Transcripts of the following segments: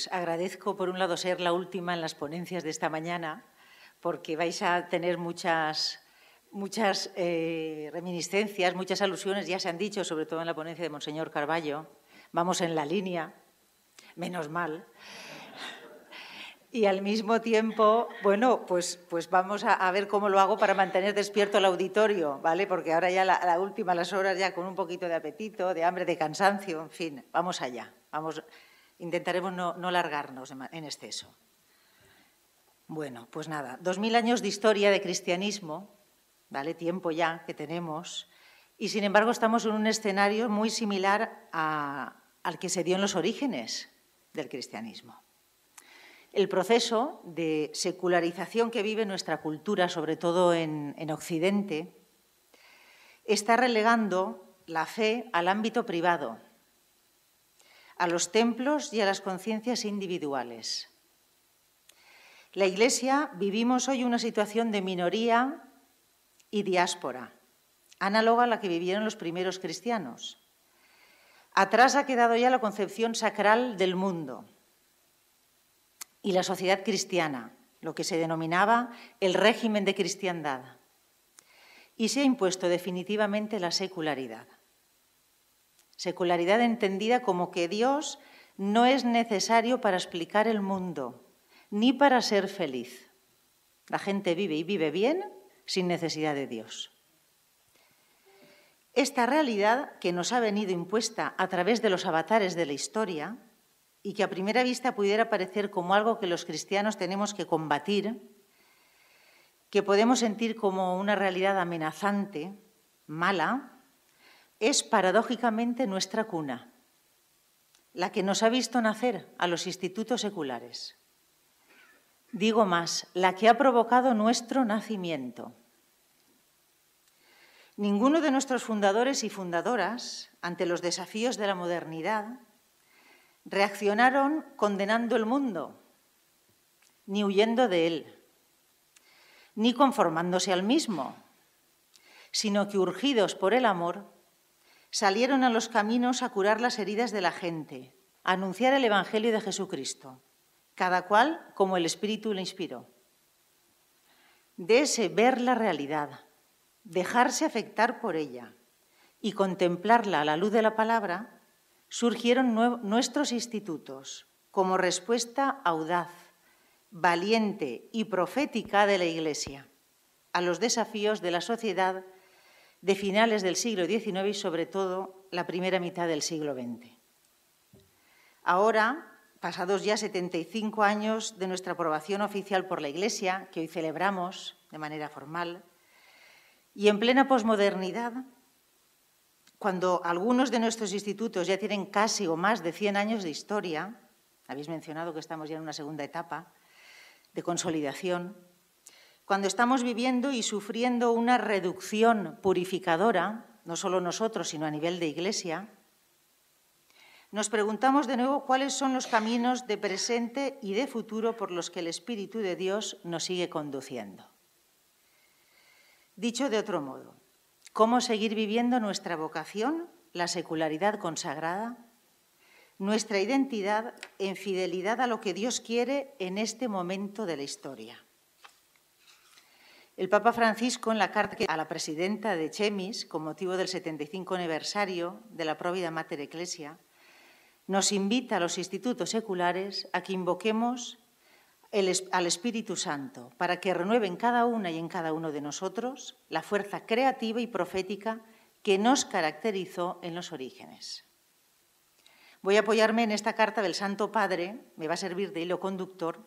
pues agradezco por un lado ser la última en las ponencias de esta mañana, porque vais a tener muchas reminiscencias, muchas alusiones, ya se han dicho, sobre todo en la ponencia de Monseñor Carballo. Vamos en la línea, menos mal. Y al mismo tiempo, bueno, pues vamos a ver cómo lo hago para mantener despierto el auditorio, ¿vale? Porque ahora ya la última, las horas ya con un poquito de apetito, de hambre, de cansancio, en fin, vamos allá. Intentaremos no largarnos en exceso. Bueno, pues nada, 2000 años de historia de cristianismo, ¿vale? Tiempo ya que tenemos, y sin embargo estamos en un escenario muy similar al que se dio en los orígenes del cristianismo. El proceso de secularización que vive nuestra cultura, sobre todo en Occidente, está relegando la fe al ámbito privado, a los templos y a las conciencias individuales. La Iglesia vivimos hoy una situación de minoría y diáspora, análoga a la que vivieron los primeros cristianos. Atrás ha quedado ya la concepción sacral del mundo y la sociedad cristiana, lo que se denominaba el régimen de cristiandad, y se ha impuesto definitivamente la secularidad. Secularidad entendida como que Dios no es necesario para explicar el mundo, ni para ser feliz. La gente vive y vive bien sin necesidad de Dios. Esta realidad que nos ha venido impuesta a través de los avatares de la historia y que a primera vista pudiera parecer como algo que los cristianos tenemos que combatir, que podemos sentir como una realidad amenazante, mala, es paradójicamente nuestra cuna, la que nos ha visto nacer a los institutos seculares. Digo más, la que ha provocado nuestro nacimiento. Ninguno de nuestros fundadores y fundadoras, ante los desafíos de la modernidad, reaccionaron condenando el mundo, ni huyendo de él, ni conformándose al mismo, sino que, urgidos por el amor, salieron a los caminos a curar las heridas de la gente, a anunciar el Evangelio de Jesucristo, cada cual como el Espíritu le inspiró. De ese ver la realidad, dejarse afectar por ella y contemplarla a la luz de la palabra, surgieron nuestros institutos como respuesta audaz, valiente y profética de la Iglesia a los desafíos de la sociedad de finales del siglo XIX y, sobre todo, la primera mitad del siglo XX. Ahora, pasados ya 75 años de nuestra aprobación oficial por la Iglesia, que hoy celebramos de manera formal, y en plena posmodernidad, cuando algunos de nuestros institutos ya tienen casi o más de 100 años de historia, habéis mencionado que estamos ya en una segunda etapa de consolidación, cuando estamos viviendo y sufriendo una reducción purificadora, no solo nosotros, sino a nivel de Iglesia, nos preguntamos de nuevo cuáles son los caminos de presente y de futuro por los que el Espíritu de Dios nos sigue conduciendo. Dicho de otro modo, ¿cómo seguir viviendo nuestra vocación, la secularidad consagrada, nuestra identidad en fidelidad a lo que Dios quiere en este momento de la historia? El Papa Francisco, en la carta a la presidenta de Chemis, con motivo del 75 aniversario de la Provida Mater Ecclesia, nos invita a los institutos seculares a que invoquemos al Espíritu Santo para que renueve en cada una y en cada uno de nosotros la fuerza creativa y profética que nos caracterizó en los orígenes. Voy a apoyarme en esta carta del Santo Padre, me va a servir de hilo conductor,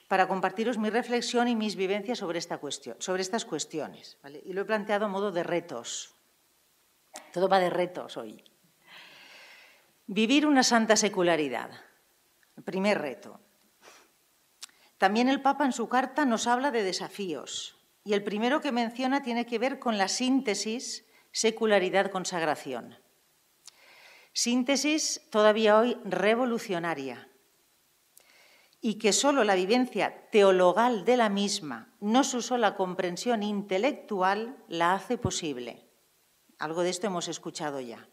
para compartiros mi reflexión y mis vivencias sobre estas cuestiones, ¿vale? Y lo he planteado a modo de retos. Todo va de retos hoy. Vivir una santa secularidad. El primer reto. También el Papa en su carta nos habla de desafíos y el primero que menciona tiene que ver con la síntesis secularidad-consagración. Síntesis todavía hoy revolucionaria y que solo la vivencia teologal de la misma, no su sola comprensión intelectual, la hace posible. Algo de esto hemos escuchado ya.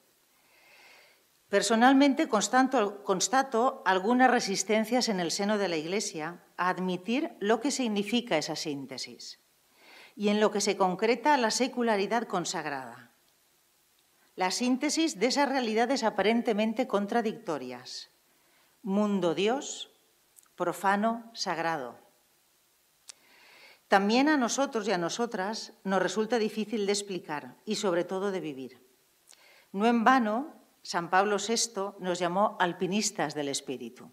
Personalmente constato algunas resistencias en el seno de la Iglesia a admitir lo que significa esa síntesis y en lo que se concreta la secularidad consagrada. La síntesis de esas realidades aparentemente contradictorias. Mundo-Dios, profano-sagrado. También a nosotros y a nosotras nos resulta difícil de explicar y sobre todo de vivir. No en vano, San Pablo VI nos llamó alpinistas del espíritu.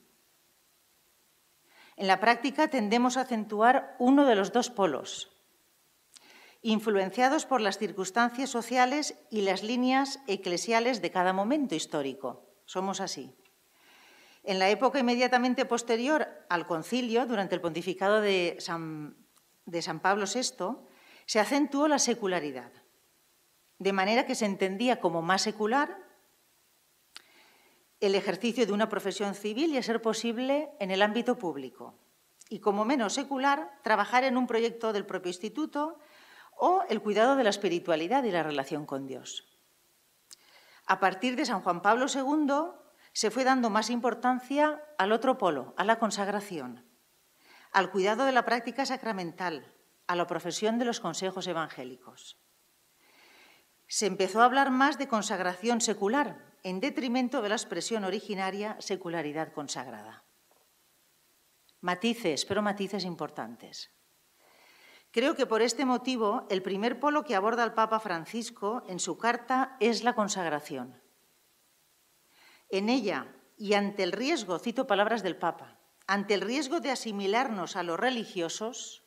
En la práctica tendemos a acentuar uno de los dos polos, influenciados por las circunstancias sociales y las líneas eclesiales de cada momento histórico. Somos así. En la época inmediatamente posterior al concilio, durante el pontificado de San Pablo VI, se acentuó la secularidad, de manera que se entendía como más secular el ejercicio de una profesión civil y, a ser posible, en el ámbito público, y como menos secular, trabajar en un proyecto del propio instituto o el cuidado de la espiritualidad y la relación con Dios. A partir de San Juan Pablo II se fue dando más importancia al otro polo, a la consagración, al cuidado de la práctica sacramental, a la profesión de los consejos evangélicos. Se empezó a hablar más de consagración secular, en detrimento de la expresión originaria secularidad consagrada. Matices, pero matices importantes. Creo que por este motivo el primer polo que aborda el Papa Francisco en su carta es la consagración. En ella, y ante el riesgo, cito palabras del Papa, ante el riesgo de asimilarnos a los religiosos,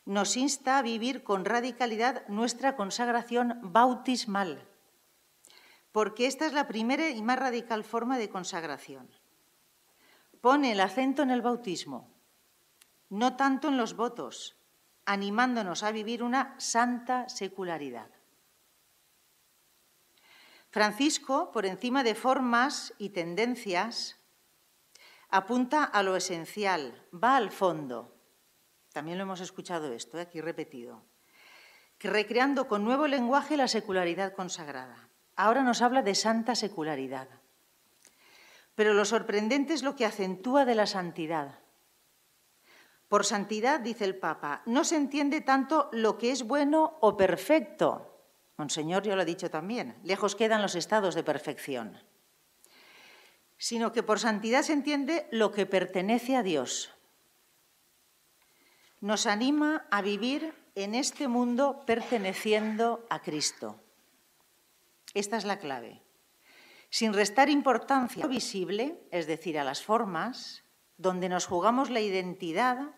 nos insta a vivir con radicalidad nuestra consagración bautismal, porque esta es la primera y más radical forma de consagración. Pone el acento en el bautismo, no tanto en los votos, animándonos a vivir una santa secularidad. Francisco, por encima de formas y tendencias, apunta a lo esencial, va al fondo. También lo hemos escuchado esto, aquí repetido. Que recreando con nuevo lenguaje la secularidad consagrada. Ahora nos habla de santa secularidad. Pero lo sorprendente es lo que acentúa de la santidad. Por santidad, dice el Papa, no se entiende tanto lo que es bueno o perfecto. Monseñor ya lo ha dicho también, lejos quedan los estados de perfección. Sino que por santidad se entiende lo que pertenece a Dios. Nos anima a vivir en este mundo perteneciendo a Cristo. Esta es la clave. Sin restar importancia a lo visible, es decir, a las formas, donde nos jugamos la identidad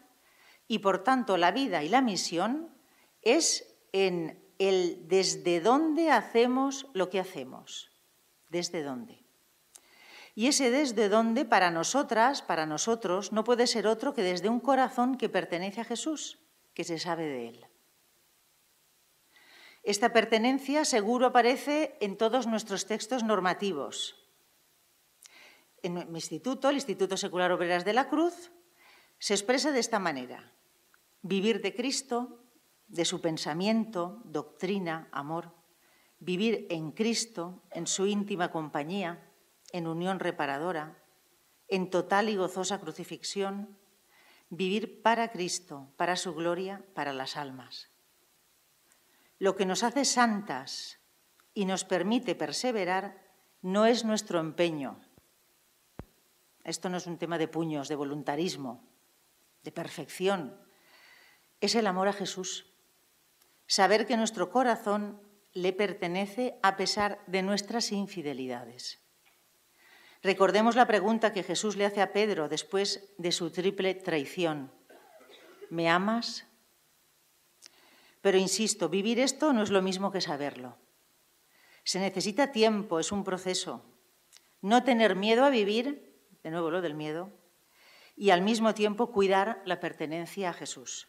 y, por tanto, la vida y la misión, es en el desde dónde hacemos lo que hacemos. ¿Desde dónde? Y ese desde dónde para nosotras, para nosotros, no puede ser otro que desde un corazón que pertenece a Jesús, que se sabe de él. Esta pertenencia seguro aparece en todos nuestros textos normativos. En mi instituto, el Instituto Secular Obreras de la Cruz, se expresa de esta manera: vivir de Cristo, de su pensamiento, doctrina, amor, vivir en Cristo, en su íntima compañía, en unión reparadora, en total y gozosa crucifixión, vivir para Cristo, para su gloria, para las almas. Lo que nos hace santas y nos permite perseverar no es nuestro empeño. Esto no es un tema de puños, de voluntarismo, de perfección. Es el amor a Jesús. Saber que nuestro corazón le pertenece a pesar de nuestras infidelidades. Recordemos la pregunta que Jesús le hace a Pedro después de su triple traición. ¿Me amas? Pero insisto, vivir esto no es lo mismo que saberlo. Se necesita tiempo, es un proceso. No tener miedo a vivir, de nuevo lo del miedo, y al mismo tiempo cuidar la pertenencia a Jesús.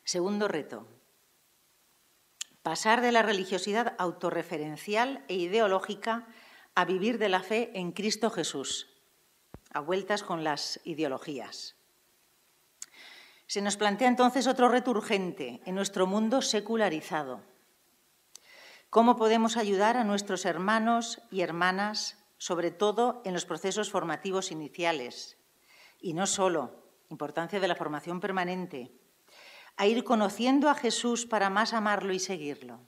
Segundo reto. Pasar de la religiosidad autorreferencial e ideológica a vivir de la fe en Cristo Jesús, a vueltas con las ideologías. Se nos plantea entonces otro reto urgente en nuestro mundo secularizado. ¿Cómo podemos ayudar a nuestros hermanos y hermanas, sobre todo en los procesos formativos iniciales? Y no solo, importancia de la formación permanente, a ir conociendo a Jesús para más amarlo y seguirlo.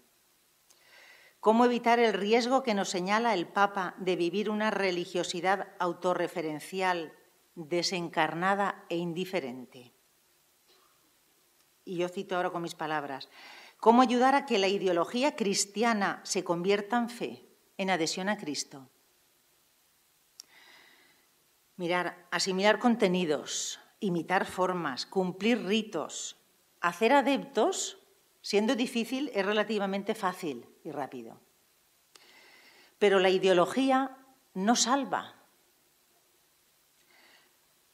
¿Cómo evitar el riesgo que nos señala el Papa de vivir una religiosidad autorreferencial, desencarnada e indiferente? Y yo cito ahora con mis palabras, ¿cómo ayudar a que la ideología cristiana se convierta en fe, en adhesión a Cristo? Mirar, asimilar contenidos, imitar formas, cumplir ritos, hacer adeptos, siendo difícil, es relativamente fácil y rápido. Pero la ideología no salva.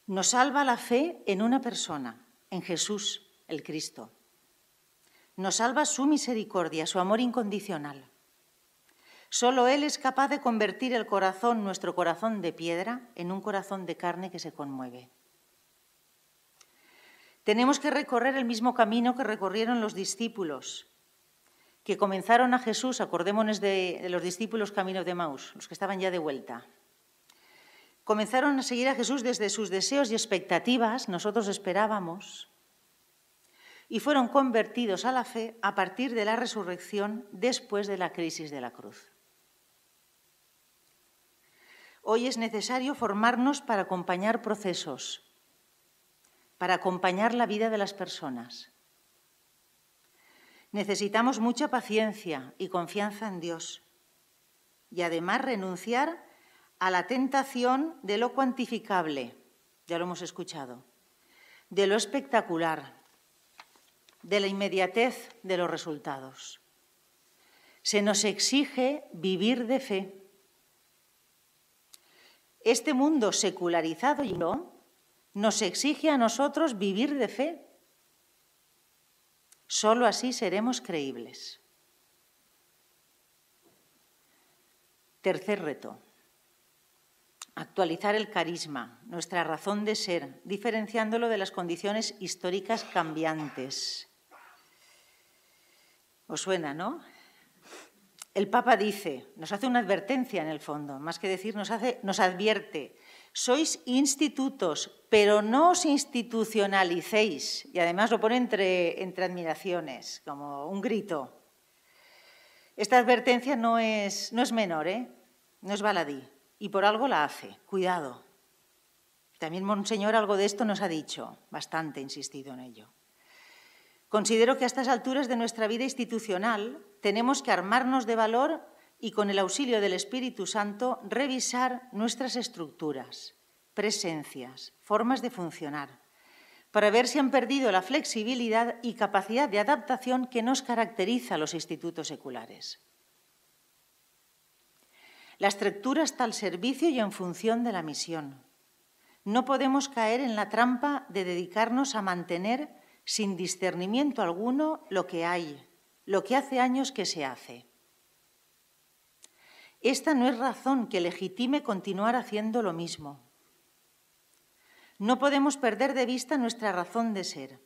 Nos salva la fe en una persona, en Jesús, el Cristo. Nos salva su misericordia, su amor incondicional. Solo Él es capaz de convertir el corazón, nuestro corazón de piedra, en un corazón de carne que se conmueve. Tenemos que recorrer el mismo camino que recorrieron los discípulos, que comenzaron a Jesús, acordémonos de los discípulos camino de Emaús, los que estaban ya de vuelta. Comenzaron a seguir a Jesús desde sus deseos y expectativas, nosotros esperábamos, y fueron convertidos a la fe a partir de la resurrección después de la crisis de la cruz. Hoy es necesario formarnos para acompañar procesos, para acompañar la vida de las personas. Necesitamos mucha paciencia y confianza en Dios y además renunciar a la tentación de lo cuantificable, ya lo hemos escuchado, de lo espectacular, de la inmediatez de los resultados. Se nos exige vivir de fe. Este mundo secularizado y no nos exige a nosotros vivir de fe. Solo así seremos creíbles. Tercer reto. Actualizar el carisma, nuestra razón de ser, diferenciándolo de las condiciones históricas cambiantes. ¿Os suena, no? El Papa dice, nos hace una advertencia en el fondo, más que decir, nos advierte, sois institutos, pero no os institucionalicéis. Y además lo pone entre admiraciones, como un grito. Esta advertencia no es menor, no es baladí, y por algo la hace. Cuidado. También Monseñor algo de esto nos ha dicho, bastante insistido en ello. Considero que a estas alturas de nuestra vida institucional tenemos que armarnos de valor y con el auxilio del Espíritu Santo revisar nuestras estructuras, presencias, formas de funcionar, para ver si han perdido la flexibilidad y capacidad de adaptación que nos caracteriza a los institutos seculares. La estructura está al servicio y en función de la misión. No podemos caer en la trampa de dedicarnos a mantener sin discernimiento alguno lo que hay, lo que hace años que se hace. Esta no es razón que legitime continuar haciendo lo mismo. No podemos perder de vista nuestra razón de ser.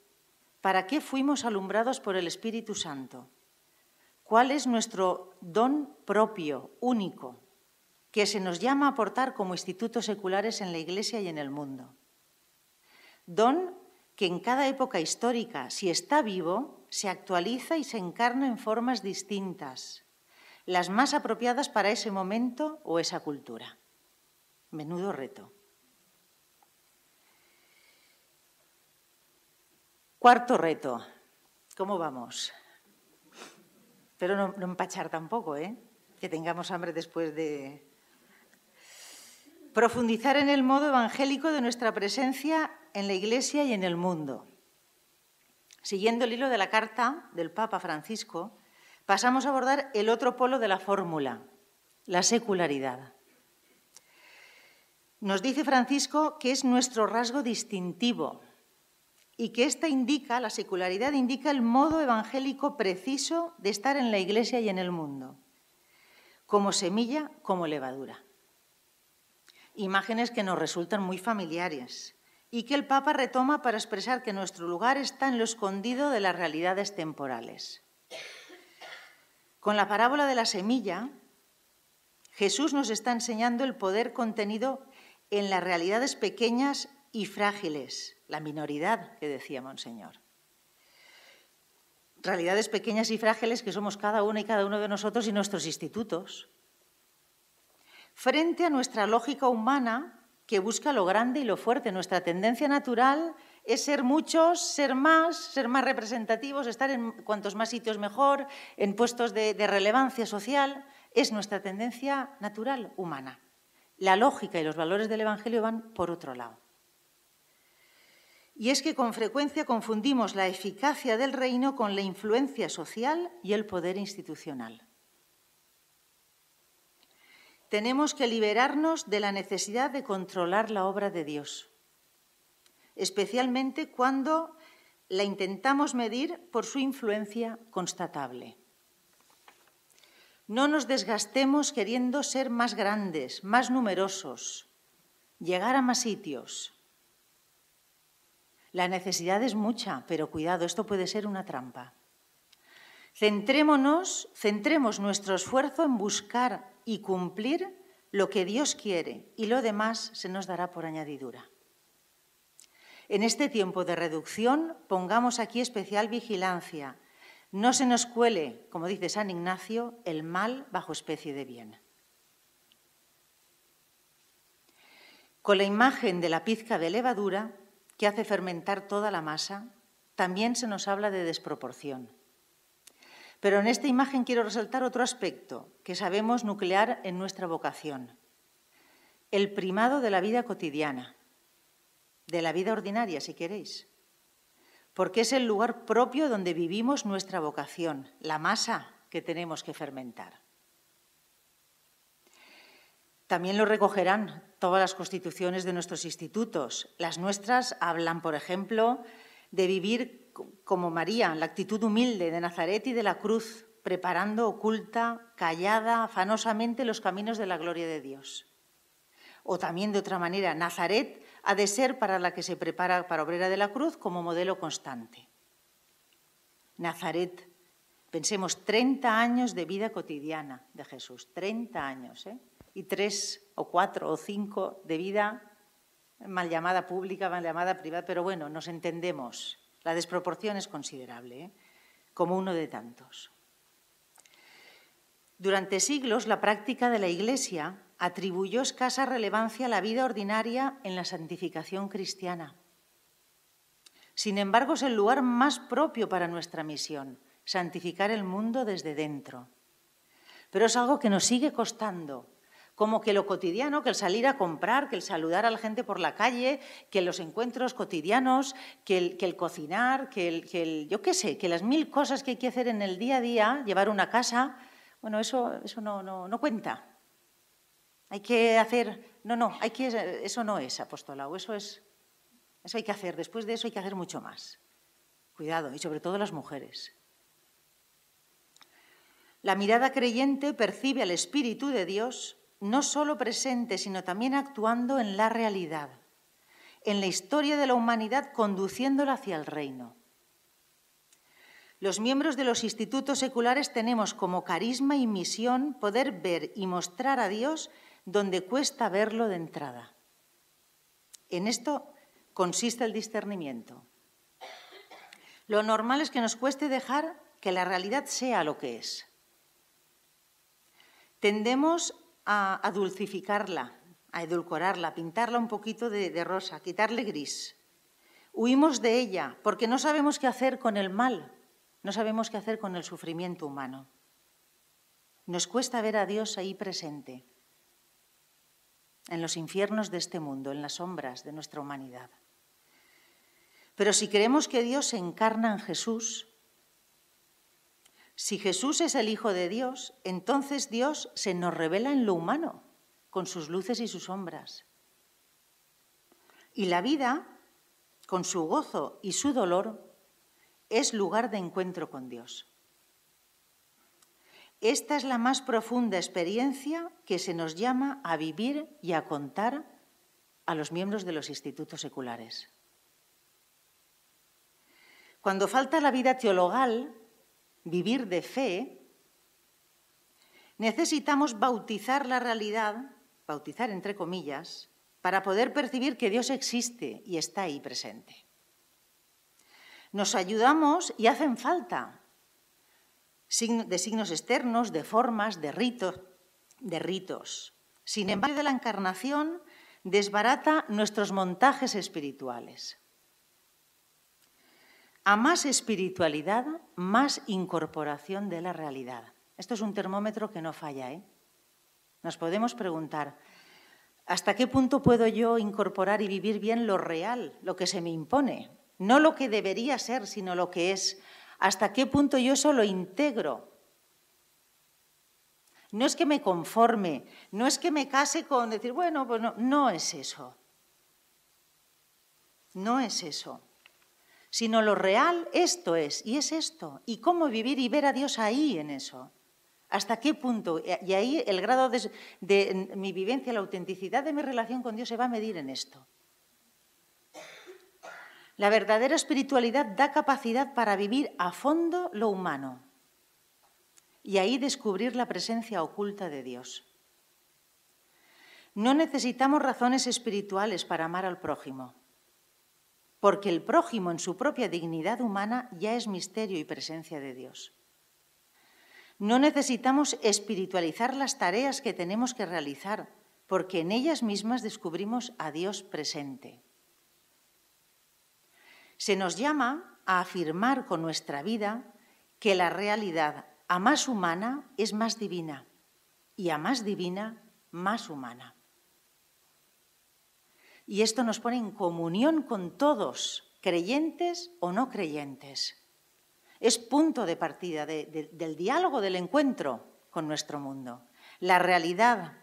¿Para qué fuimos alumbrados por el Espíritu Santo? ¿Cuál es nuestro don propio, único, que se nos llama a aportar como institutos seculares en la Iglesia y en el mundo? Don que en cada época histórica, si está vivo, se actualiza y se encarna en formas distintas, las más apropiadas para ese momento o esa cultura. Menudo reto. Cuarto reto. ¿Cómo vamos? Pero no empachar tampoco, que tengamos hambre después de... Profundizar en el modo evangélico de nuestra presencia en la Iglesia y en el mundo. Siguiendo el hilo de la carta del Papa Francisco, pasamos a abordar el otro polo de la fórmula, la secularidad. Nos dice Francisco que es nuestro rasgo distintivo y que la secularidad indica el modo evangélico preciso de estar en la Iglesia y en el mundo, como semilla, como levadura. Imágenes que nos resultan muy familiares y que el Papa retoma para expresar que nuestro lugar está en lo escondido de las realidades temporales. Con la parábola de la semilla, Jesús nos está enseñando el poder contenido en las realidades pequeñas y frágiles, la minoridad que decía Monseñor. Realidades pequeñas y frágiles que somos cada una y cada uno de nosotros y nuestros institutos. Frente a nuestra lógica humana que busca lo grande y lo fuerte, nuestra tendencia natural es ser muchos, ser más representativos, estar en cuantos más sitios mejor, en puestos de relevancia social. Es nuestra tendencia natural humana. La lógica y los valores del Evangelio van por otro lado. Y es que con frecuencia confundimos la eficacia del reino con la influencia social y el poder institucional. Tenemos que liberarnos de la necesidad de controlar la obra de Dios, especialmente cuando la intentamos medir por su influencia constatable. No nos desgastemos queriendo ser más grandes, más numerosos, llegar a más sitios. La necesidad es mucha, pero cuidado, esto puede ser una trampa. Centremos nuestro esfuerzo en buscar y cumplir lo que Dios quiere y lo demás se nos dará por añadidura. En este tiempo de reducción pongamos aquí especial vigilancia. No se nos cuele, como dice San Ignacio, el mal bajo especie de bien. Con la imagen de la pizca de levadura que hace fermentar toda la masa, también se nos habla de desproporción. Pero en esta imagen quiero resaltar otro aspecto que sabemos nuclear en nuestra vocación: el primado de la vida cotidiana, de la vida ordinaria, si queréis, porque es el lugar propio donde vivimos nuestra vocación, la masa que tenemos que fermentar. También lo recogerán todas las constituciones de nuestros institutos. Las nuestras hablan, por ejemplo, de vivir como María, la actitud humilde de Nazaret y de la cruz, preparando oculta, callada, afanosamente los caminos de la gloria de Dios. O también de otra manera, Nazaret ha de ser para la que se prepara para obrera de la cruz como modelo constante. Nazaret, pensemos, 30 años de vida cotidiana de Jesús, 30 años, y 3 o 4 o 5 de vida mal llamada pública, mal llamada privada, pero bueno, nos entendemos. La desproporción es considerable, como uno de tantos. Durante siglos, la práctica de la Iglesia atribuyó escasa relevancia a la vida ordinaria en la santificación cristiana. Sin embargo, es el lugar más propio para nuestra misión, santificar el mundo desde dentro. Pero es algo que nos sigue costando, como que lo cotidiano, que el salir a comprar, que el saludar a la gente por la calle, que los encuentros cotidianos, que el cocinar, que yo qué sé, que las 1000 cosas que hay que hacer en el día a día, llevar una casa, bueno, eso no cuenta. Hay que hacer, eso no es apostolado, eso hay que hacer, después de eso hay que hacer mucho más. Cuidado, y sobre todo las mujeres. La mirada creyente percibe al Espíritu de Dios no solo presente, sino también actuando en la realidad, en la historia de la humanidad, conduciéndola hacia el reino. Los miembros de los institutos seculares tenemos como carisma y misión poder ver y mostrar a Dios donde cuesta verlo de entrada. En esto consiste el discernimiento. Lo normal es que nos cueste dejar que la realidad sea lo que es. Tendemos a dulcificarla, a edulcorarla, a pintarla un poquito de rosa, a quitarle gris. Huimos de ella porque no sabemos qué hacer con el mal, no sabemos qué hacer con el sufrimiento humano. Nos cuesta ver a Dios ahí presente, en los infiernos de este mundo, en las sombras de nuestra humanidad. Pero si creemos que Dios se encarna en Jesús, si Jesús es el Hijo de Dios, entonces Dios se nos revela en lo humano, con sus luces y sus sombras. Y la vida, con su gozo y su dolor, es lugar de encuentro con Dios. Esta es la más profunda experiencia que se nos llama a vivir y a contar a los miembros de los institutos seculares. Cuando falta la vida teologal, vivir de fe, necesitamos bautizar la realidad, bautizar entre comillas, para poder percibir que Dios existe y está ahí presente. Nos ayudamos y hacen falta de signos externos, de formas, de ritos. Sin embargo, de la encarnación desbarata nuestros montajes espirituales. A más espiritualidad, más incorporación de la realidad. Esto es un termómetro que no falla, ¿eh? Nos podemos preguntar, ¿hasta qué punto puedo yo incorporar y vivir bien lo real, lo que se me impone? No lo que debería ser, sino lo que es. ¿Hasta qué punto yo eso lo integro? No es que me conforme, no es que me case con decir, bueno, pues no es eso. No es eso. Sino lo real, esto es, y es esto. Y cómo vivir y ver a Dios ahí en eso. ¿Hasta qué punto? Y ahí el grado de mi vivencia, la autenticidad de mi relación con Dios se va a medir en esto. La verdadera espiritualidad da capacidad para vivir a fondo lo humano y ahí descubrir la presencia oculta de Dios. No necesitamos razones espirituales para amar al prójimo, porque el prójimo en su propia dignidad humana ya es misterio y presencia de Dios. No necesitamos espiritualizar las tareas que tenemos que realizar, porque en ellas mismas descubrimos a Dios presente. Se nos llama a afirmar con nuestra vida que la realidad a más humana es más divina y a más divina más humana. Y esto nos pone en comunión con todos, creyentes o no creyentes. Es punto de partida del diálogo, del encuentro con nuestro mundo. La realidad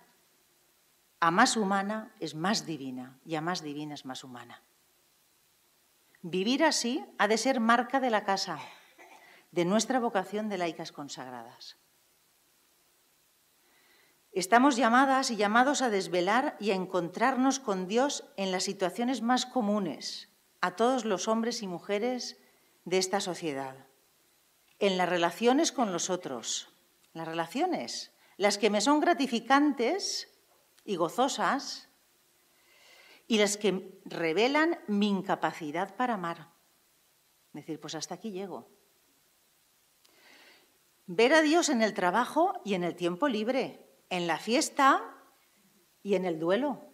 a más humana es más divina y a más divina es más humana. Vivir así ha de ser marca de la casa, de nuestra vocación de laicas consagradas. Estamos llamadas y llamados a desvelar y a encontrarnos con Dios en las situaciones más comunes a todos los hombres y mujeres de esta sociedad, en las relaciones con los otros, las relaciones, las que me son gratificantes y gozosas, y las que revelan mi incapacidad para amar. Es decir, pues hasta aquí llego. Ver a Dios en el trabajo y en el tiempo libre, en la fiesta y en el duelo,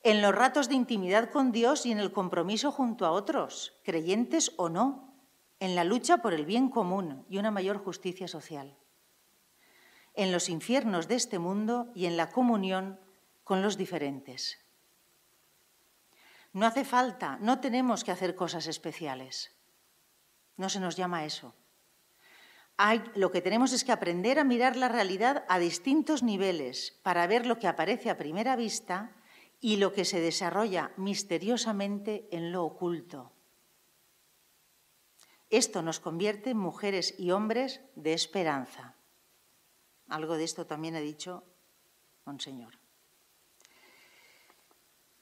en los ratos de intimidad con Dios y en el compromiso junto a otros, creyentes o no, en la lucha por el bien común y una mayor justicia social, en los infiernos de este mundo y en la comunión con los diferentes. No hace falta, no tenemos que hacer cosas especiales. No se nos llama a eso. Lo que tenemos es que aprender a mirar la realidad a distintos niveles para ver lo que aparece a primera vista y lo que se desarrolla misteriosamente en lo oculto. Esto nos convierte en mujeres y hombres de esperanza. Algo de esto también ha dicho Monseñor.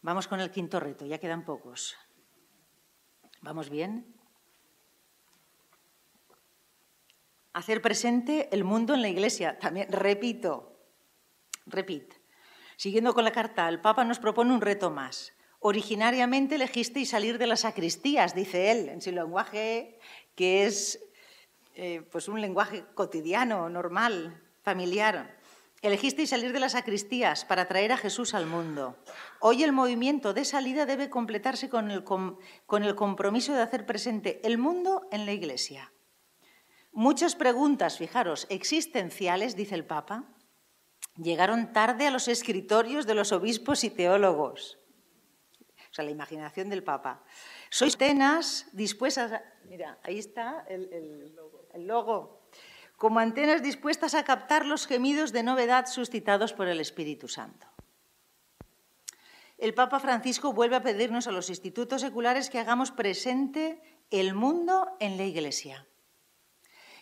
Vamos con el quinto reto, ya quedan pocos. ¿Vamos bien? Hacer presente el mundo en la Iglesia. También, repito. Siguiendo con la carta, el Papa nos propone un reto más. Originariamente elegisteis salir de las sacristías, dice él, en su lenguaje que es pues un lenguaje cotidiano, normal, familiar. Elegisteis salir de las sacristías para traer a Jesús al mundo. Hoy el movimiento de salida debe completarse con el compromiso de hacer presente el mundo en la Iglesia. Muchas preguntas, fijaros, existenciales, dice el Papa, llegaron tarde a los escritorios de los obispos y teólogos. O sea, la imaginación del Papa. Sois antenas dispuestas a... Mira, ahí está el logo. Como antenas dispuestas a captar los gemidos de novedad suscitados por el Espíritu Santo. El Papa Francisco vuelve a pedirnos a los institutos seculares que hagamos presente el mundo en la Iglesia.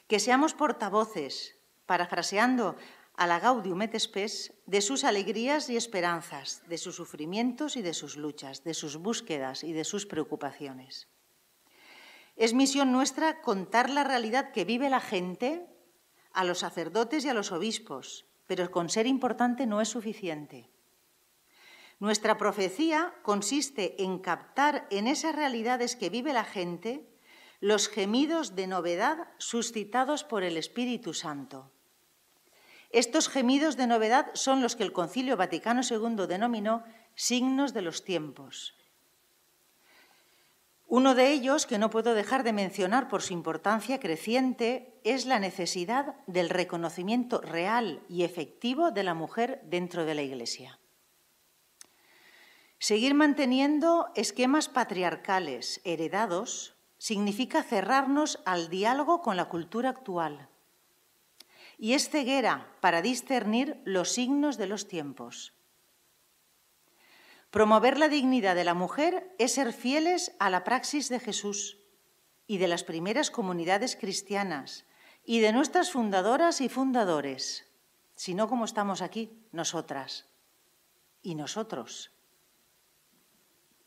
Que seamos portavoces, parafraseando a la Gaudium et Spes, de sus alegrías y esperanzas, de sus sufrimientos y de sus luchas, de sus búsquedas y de sus preocupaciones. Es misión nuestra contar la realidad que vive la gente a los sacerdotes y a los obispos, pero con ser importante no es suficiente. Nuestra profecía consiste en captar en esas realidades que vive la gente los gemidos de novedad suscitados por el Espíritu Santo. Estos gemidos de novedad son los que el Concilio Vaticano II denominó signos de los tiempos. Uno de ellos, que no puedo dejar de mencionar por su importancia creciente, es la necesidad del reconocimiento real y efectivo de la mujer dentro de la Iglesia. Seguir manteniendo esquemas patriarcales heredados significa cerrarnos al diálogo con la cultura actual y es ceguera para discernir los signos de los tiempos. Promover la dignidad de la mujer es ser fieles a la praxis de Jesús y de las primeras comunidades cristianas y de nuestras fundadoras y fundadores, sino como estamos aquí, nosotras y nosotros,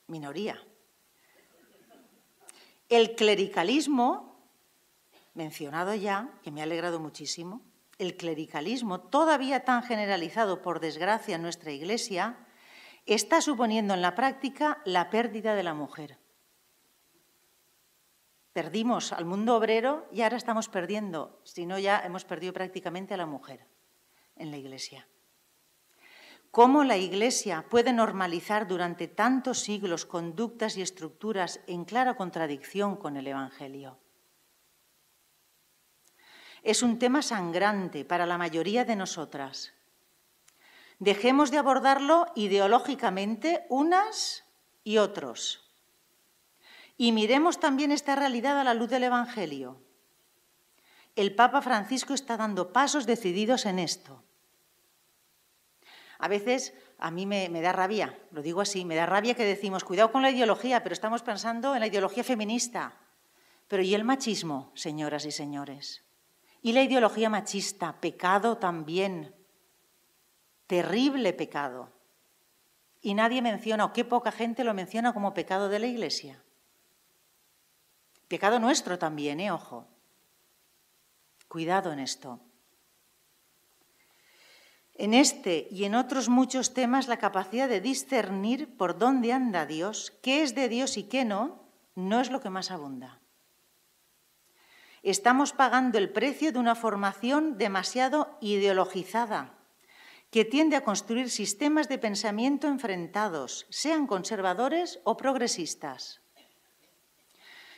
minoría. El clericalismo, mencionado ya, que me ha alegrado muchísimo, el clericalismo, todavía tan generalizado por desgracia en nuestra Iglesia, está suponiendo en la práctica la pérdida de la mujer. Perdimos al mundo obrero y ahora estamos perdiendo, si no ya hemos perdido prácticamente a la mujer en la Iglesia. ¿Cómo la Iglesia puede normalizar durante tantos siglos conductas y estructuras en clara contradicción con el Evangelio? Es un tema sangrante para la mayoría de nosotras. Dejemos de abordarlo ideológicamente unas y otros. Y miremos también esta realidad a la luz del Evangelio. El Papa Francisco está dando pasos decididos en esto. A veces a mí me da rabia, lo digo así, me da rabia que decimos, cuidado con la ideología, pero estamos pensando en la ideología feminista. Pero ¿y el machismo, señoras y señores? ¿Y la ideología machista? Pecado también. Terrible pecado. Y nadie menciona, o qué poca gente lo menciona como pecado de la Iglesia. Pecado nuestro también, ojo. Cuidado en esto. En este y en otros muchos temas, la capacidad de discernir por dónde anda Dios, qué es de Dios y qué no es lo que más abunda. Estamos pagando el precio de una formación demasiado ideologizada, que tiende a construir sistemas de pensamiento enfrentados, sean conservadores o progresistas.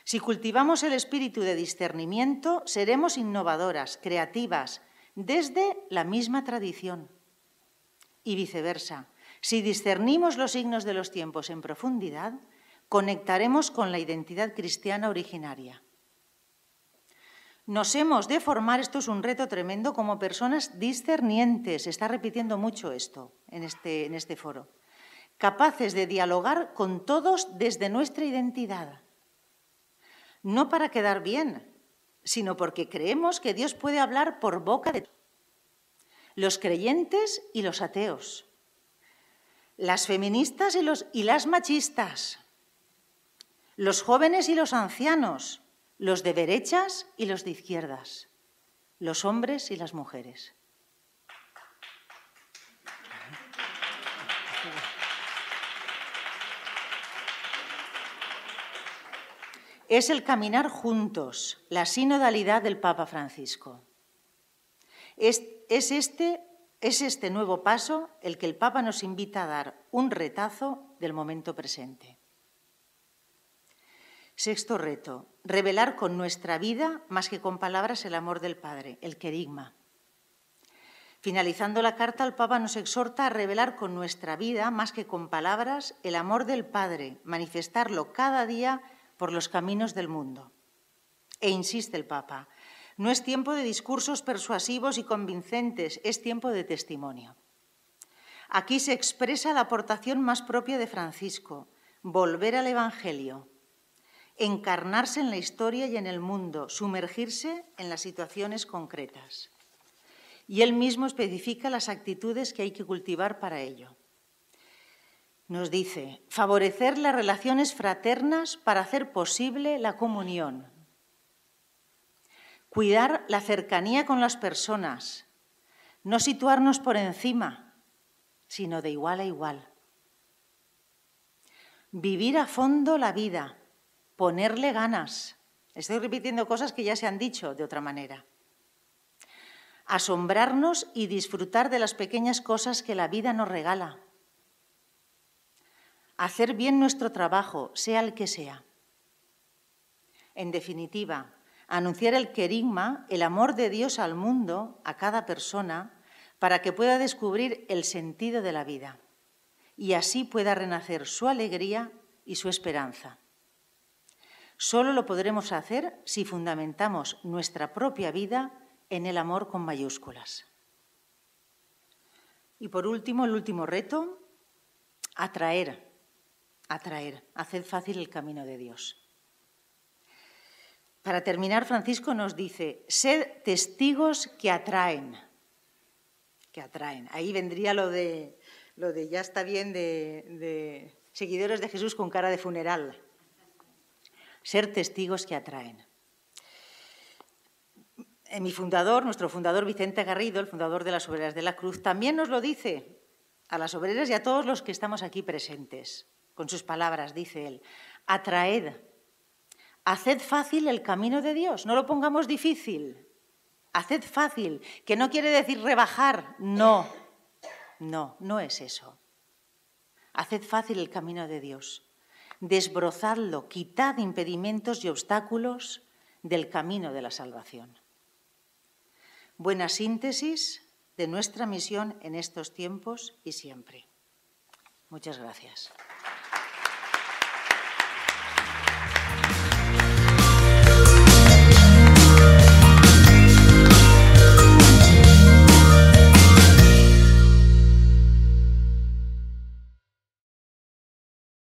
Si cultivamos el espíritu de discernimiento, seremos innovadoras, creativas, desde la misma tradición. Y viceversa, si discernimos los signos de los tiempos en profundidad, conectaremos con la identidad cristiana originaria. Nos hemos de formar, esto es un reto tremendo, como personas discernientes, se está repitiendo mucho esto en este foro, capaces de dialogar con todos desde nuestra identidad. No para quedar bien, sino porque creemos que Dios puede hablar por boca de los creyentes y los ateos, las feministas y las machistas, los jóvenes y los ancianos, los de derechas y los de izquierdas, los hombres y las mujeres. Es el caminar juntos, la sinodalidad del Papa Francisco. Es este nuevo paso el que el Papa nos invita a dar un retazo del momento presente. Sexto reto, revelar con nuestra vida, más que con palabras, el amor del Padre, el querigma. Finalizando la carta, el Papa nos exhorta a revelar con nuestra vida, más que con palabras, el amor del Padre, manifestarlo cada día por los caminos del mundo. E insiste el Papa, no es tiempo de discursos persuasivos y convincentes, es tiempo de testimonio. Aquí se expresa la aportación más propia de Francisco, volver al Evangelio, encarnarse en la historia y en el mundo, sumergirse en las situaciones concretas. Y él mismo especifica las actitudes que hay que cultivar para ello. Nos dice, favorecer las relaciones fraternas para hacer posible la comunión. cuidar la cercanía con las personas, no situarnos por encima, sino de igual a igual. Vivir a fondo la vida, ponerle ganas. Estoy repitiendo cosas que ya se han dicho de otra manera. Asombrarnos y disfrutar de las pequeñas cosas que la vida nos regala. Hacer bien nuestro trabajo, sea el que sea. En definitiva, anunciar el querigma, el amor de Dios al mundo, a cada persona, para que pueda descubrir el sentido de la vida y así pueda renacer su alegría y su esperanza. Solo lo podremos hacer si fundamentamos nuestra propia vida en el amor con mayúsculas. Y por último, el último reto, atraer. Haced fácil el camino de Dios. Para terminar, Francisco nos dice, sed testigos que atraen. Que atraen. Ahí vendría lo de ya está bien de seguidores de Jesús con cara de funeral. Ser testigos que atraen. Nuestro fundador Vicente Garrido, el fundador de las Obreras de la Cruz, también nos lo dice a las obreras y a todos los que estamos aquí presentes. Con sus palabras, dice él, atraed, haced fácil el camino de Dios, no lo pongamos difícil, haced fácil, que no quiere decir rebajar, no es eso. Haced fácil el camino de Dios, desbrozadlo, quitad impedimentos y obstáculos del camino de la salvación. Buena síntesis de nuestra misión en estos tiempos y siempre. Muchas gracias.